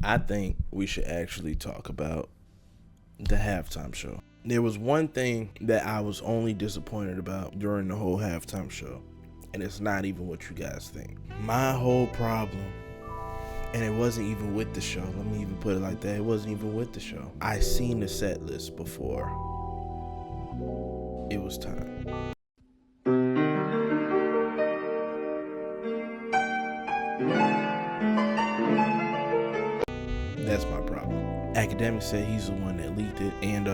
I think we should actually talk about the halftime show. There was one thing that I was only disappointed about during the whole halftime show, and it's not even what you guys think. My whole problem, and it wasn't even with the show, let me even put it like that, it wasn't even with the show. I seen the set list before it was time. That's my problem. Academic said he's the one that leaked it, and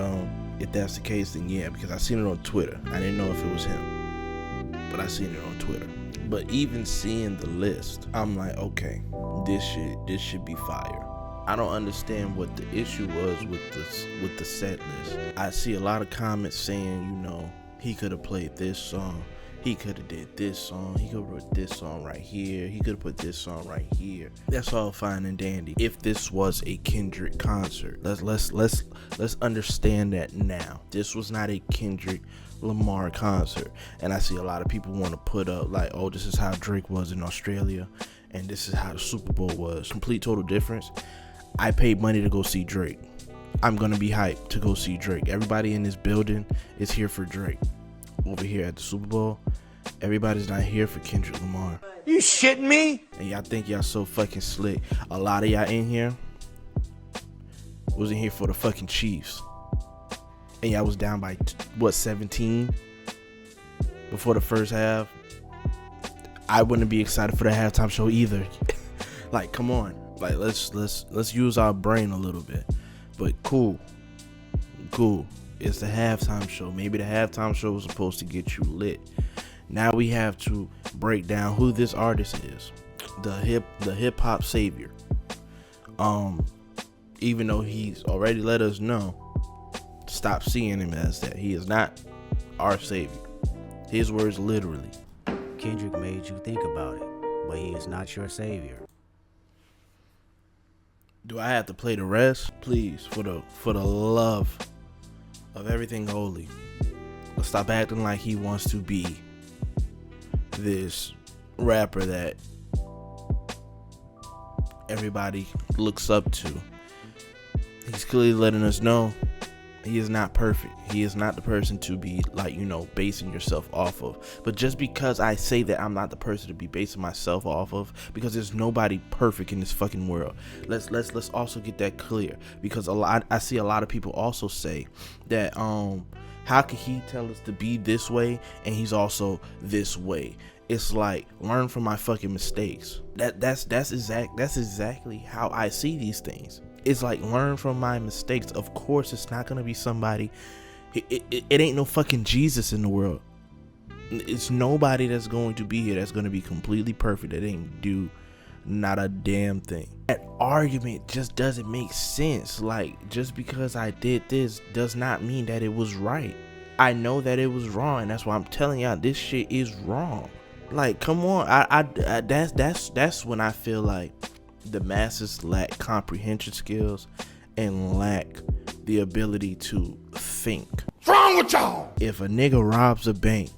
if that's the case, then yeah, because I seen it on Twitter. I didn't know if it was him, but I seen it on Twitter. But even seeing the list, I'm like, okay, this should be fire. I don't understand what the issue was with the set list. I see a lot of comments saying, you know, he could have played this song, he could have did this song, he could have put this song right here, he could have put this song right here. That's all fine and dandy. If this was a Kendrick concert, let's understand that now. This was not a Kendrick Lamar concert, and I see a lot of people want to put up like, oh, this is how Drake was in Australia, and this is how the Super Bowl was. Complete total difference. I paid money to go see Drake. I'm gonna be hyped to go see Drake. Everybody in this building is here for Drake. Over here at the Super Bowl, everybody's not here for Kendrick Lamar. You shitting me? And y'all think y'all so fucking slick. A lot of y'all in here wasn't here for the fucking Chiefs. And y'all was down by 17 before the first half. I wouldn't be excited for the halftime show either. Like, come on. Like, let's use our brain a little bit. But cool. It's the halftime show. Maybe the halftime show was supposed to get you lit. Now we have to break down who this artist is. The hip hop savior. Even though he's already let us know, stop seeing him as that. He is not our savior. His words literally. Kendrick made you think about it, but he is not your savior. Do I have to play the rest? Please, for the love of everything holy, let's stop acting like he wants to be this rapper that everybody looks up to. He's clearly letting us know he is not perfect. He is not the person to be, like, you know, basing yourself off of. But just because I say that I'm not the person to be basing myself off of, because there's nobody perfect in this fucking world. Let's also get that clear, because I see a lot of people also say that how can he tell us to be this way and he's also this way? It's like, learn from my fucking mistakes. That's exactly how I see these things. It's like, learn from my mistakes. Of course, it's not gonna be somebody. It ain't no fucking Jesus in the world. It's nobody that's going to be here that's gonna be completely perfect. That ain't do not a damn thing. That argument just doesn't make sense. Like, just because I did this does not mean that it was right. I know that it was wrong, and that's why I'm telling y'all this shit is wrong. Like, come on. That's when I feel like the masses lack comprehension skills and lack the ability to think. What's wrong with y'all? If a nigga robs a bank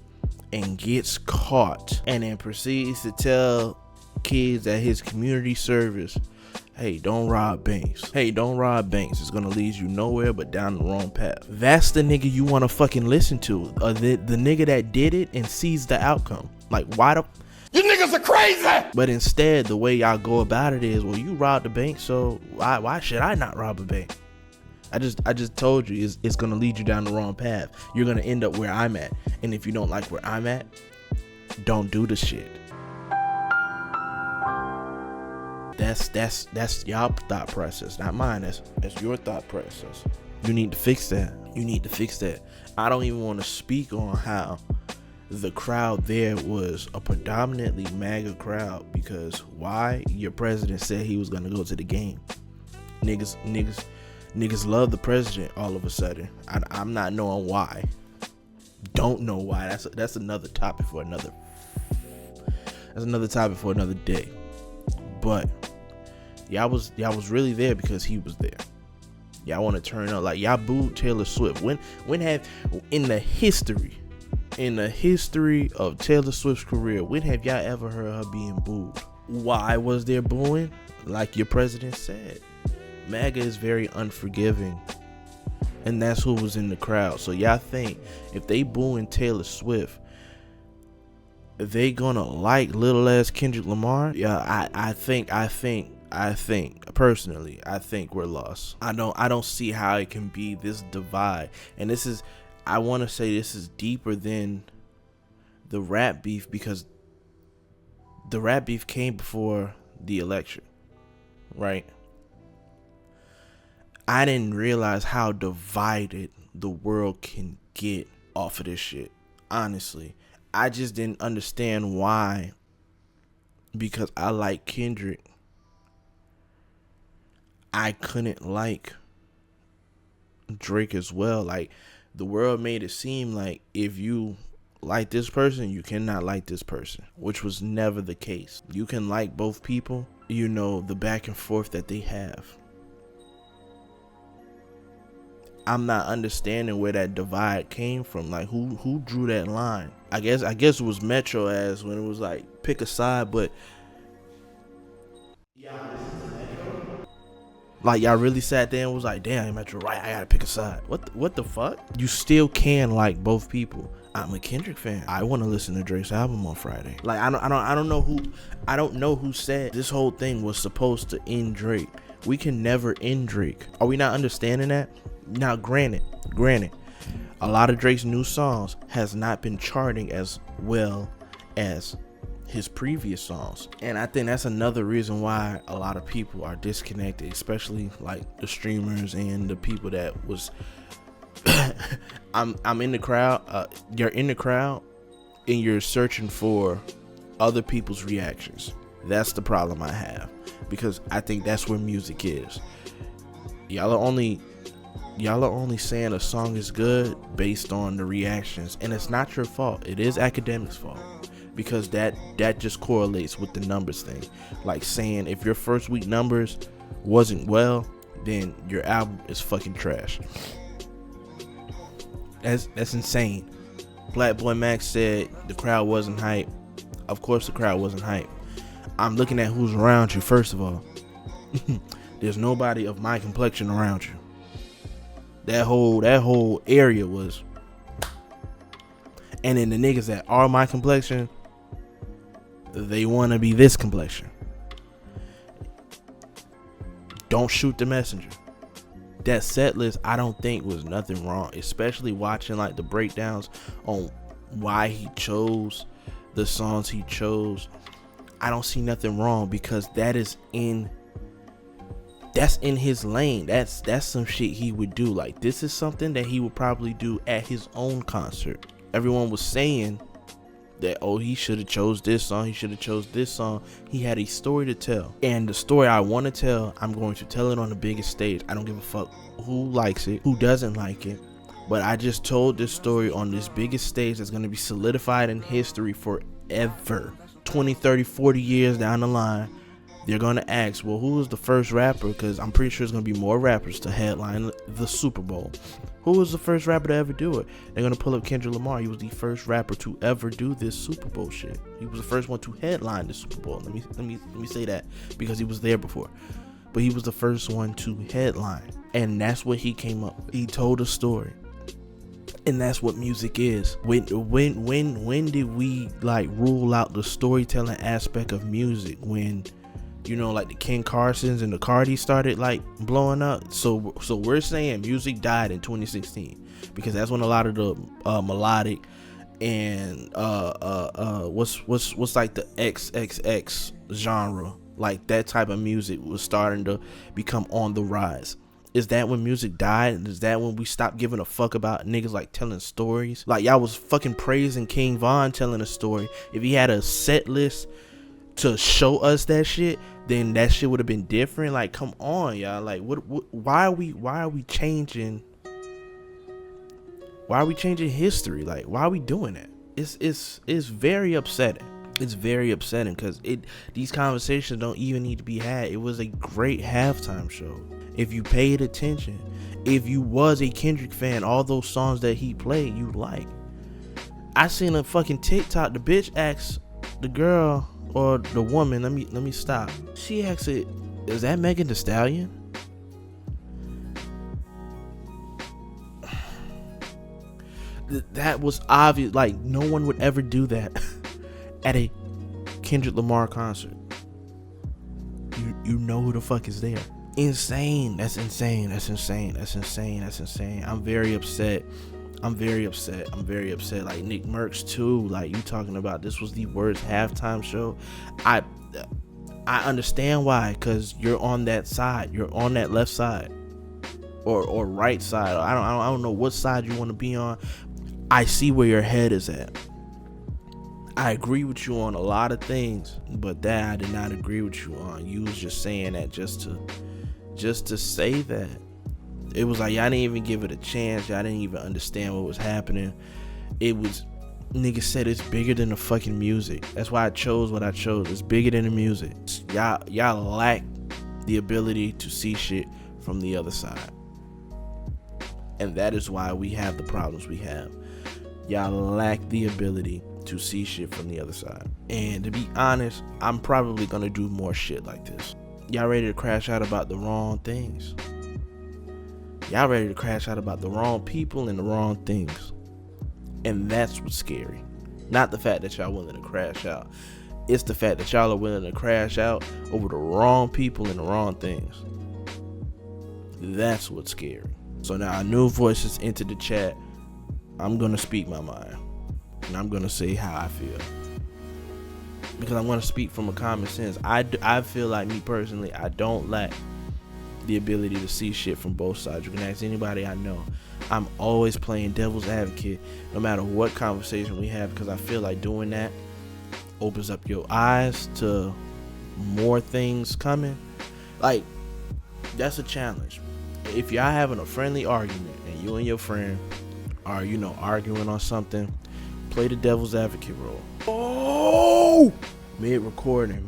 and gets caught and then proceeds to tell kids at his community service, hey, don't rob banks. Hey, don't rob banks. It's gonna lead you nowhere but down the wrong path. That's the nigga you wanna fucking listen to. The nigga that did it and sees the outcome. Like, why the... You niggas are crazy! But instead, the way y'all go about it is, well, you robbed the bank, so why should I not rob a bank? I just told you, it's gonna lead you down the wrong path. You're gonna end up where I'm at. And if you don't like where I'm at, don't do the shit. That's y'all thought process, not mine. That's your thought process. You need to fix that. I don't even want to speak on how the crowd there was a predominantly MAGA crowd, because why? Your president said he was gonna go to the game. Niggas love the president all of a sudden. I'm not knowing why. Don't know why. That's another topic for another. That's another topic for another day. But y'all was really there because he was there. Y'all want to turn up like y'all booed Taylor Swift. When have in the history of Taylor Swift's career, when have y'all ever heard her being booed? Why was there booing? Like your president said, Mega is very unforgiving. And that's who was in the crowd. So y'all think if they booing Taylor Swift, they gonna like little ass Kendrick Lamar? Yeah, I think personally, I think we're lost. I don't see how it can be this divide. And this is, I want to say this is deeper than the rap beef, because the rap beef came before the election, right? I didn't realize how divided the world can get off of this shit. Honestly, I just didn't understand why. Because I like Kendrick, I couldn't like Drake as well. Like, the world made it seem like if you like this person, you cannot like this person, which was never the case. You can like both people, you know, the back and forth that they have. I'm not understanding where that divide came from. Like, who drew that line? I guess it was Metro as when it was like pick a side, but like y'all really sat there and was like, damn, Metro right, I gotta pick a side. What the fuck? You still can like both people. I'm a Kendrick fan. I want to listen to Drake's album on Friday. Like, I don't know who said this whole thing was supposed to end Drake. We can never end Drake. Are we not understanding that? Now, granted, a lot of Drake's new songs has not been charting as well as his previous songs, and I think that's another reason why a lot of people are disconnected, especially like the streamers and the people that was I'm in the crowd. You're in the crowd and you're searching for other people's reactions. That's the problem I have, because I think that's where music is. Y'all are only saying a song is good based on the reactions, and it's not your fault. It is academics' fault, because that just correlates with the numbers thing. Like saying if your first week numbers wasn't well, then your album is fucking trash. That's insane. Black Boy Max said the crowd wasn't hype. Of course the crowd wasn't hype. I'm looking at who's around you. First of all, there's nobody of my complexion around you. That whole area was. And then the niggas that are my complexion, they want to be this complexion. Don't shoot the messenger. That set list, I don't think was nothing wrong, especially watching like the breakdowns on why he chose the songs he chose. I don't see nothing wrong, because that's in his lane. That's some shit he would do. Like, this is something that he would probably do at his own concert. Everyone was saying that, oh, he should have chose this song, he should have chose this song. He had a story to tell, and the story I want to tell, I'm going to tell it on the biggest stage. I don't give a fuck who likes it, who doesn't like it, but I just told this story on this biggest stage that's going to be solidified in history forever. 20, 30, 40 years down the line, they're going to ask, well, who was the first rapper? Because I'm pretty sure there's going to be more rappers to headline the Super Bowl. Who was the first rapper to ever do it? They're going to pull up Kendrick Lamar. He was the first rapper to ever do this Super Bowl shit. He was the first one to headline the Super Bowl. Let me say that, because he was there before. But he was the first one to headline. And that's what he came up with. He told a story. And that's what music is. When did we like rule out the storytelling aspect of music? When, you know, like the Ken Carsons and the Cardi started like blowing up. So we're saying music died in 2016, because that's when a lot of the melodic and what's like the XXX genre, like that type of music was starting to become on the rise. Is that when music died? Is that when we stopped giving a fuck about niggas like telling stories? Like, y'all was fucking praising King Von telling a story. If he had a set list to show us that shit, then that shit would have been different. Like, come on, y'all. Like, why are we changing? Why are we changing history? Like, why are we doing that? It's very upsetting. It's very upsetting, because these conversations don't even need to be had. It was a great halftime show. If you paid attention, if you was a Kendrick fan, all those songs that he played, you like. I seen a fucking TikTok. The bitch asked the girl or the woman. Let me stop. She asked it, is that Megan Thee Stallion? That was obvious. Like, no one would ever do that at a Kendrick Lamar concert. You know who the fuck is there. Insane. That's insane. I'm very upset. Like Nick Merckx too. Like, you talking about this was the worst halftime show. I understand why, because you're on that side. You're on that left side. Or right side. I don't know what side you want to be on. I see where your head is at. I agree with you on a lot of things, but that I did not agree with you on. You was just saying that just to say that. It was like y'all didn't even give it a chance. Y'all didn't even understand what was happening. It was, niggas said it's bigger than the fucking music. That's why I chose what I chose. It's bigger than the music. Y'all lack the ability to see shit from the other side. And that is why we have the problems we have. Y'all lack the ability to see shit from the other side. And to be honest, I'm probably gonna do more shit like this. Y'all ready to crash out about the wrong things. Y'all ready to crash out about the wrong people and the wrong things. And that's what's scary. Not the fact that y'all willing to crash out. It's the fact that y'all are willing to crash out over the wrong people and the wrong things. That's what's scary. So now new voices entered the chat. I'm gonna speak my mind. And I'm gonna say how I feel. Because I want to speak from a common sense. I feel like, me personally, I don't lack the ability to see shit from both sides. You can ask anybody I know. I'm always playing devil's advocate no matter what conversation we have, because I feel like doing that opens up your eyes to more things coming. Like, that's a challenge. If y'all having a friendly argument and you and your friend are, arguing on something, play the devil's advocate role. Oh! Mid-recording.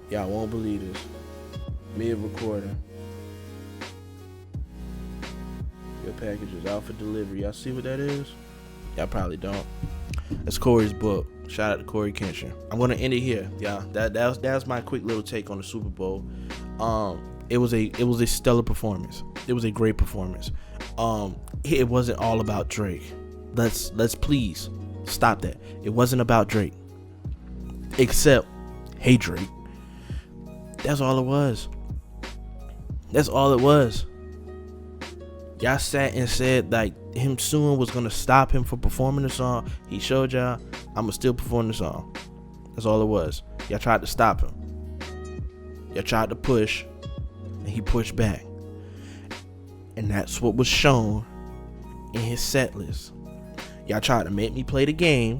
Y'all won't believe this. Mid-recording. Your package is out for delivery. Y'all see what that is? Y'all probably don't. That's Corey's book. Shout out to Corey Kenshin. I'm gonna end it here, y'all. That was my quick little take on the Super Bowl. It was a stellar performance. It was a great performance. It wasn't all about Drake. Let's please stop that. It wasn't about Drake. Except, hey Drake. That's all it was. Y'all sat and said like him suing was gonna stop him from performing the song. He showed y'all, I'ma still perform the song. That's all it was. Y'all tried to stop him. Y'all tried to push, and he pushed back. And that's what was shown in his set list. Y'all tried to make me play the game,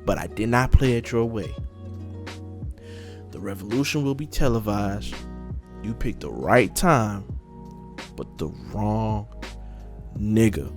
but I did not play it your way. The revolution will be televised. You picked the right time, but the wrong nigga.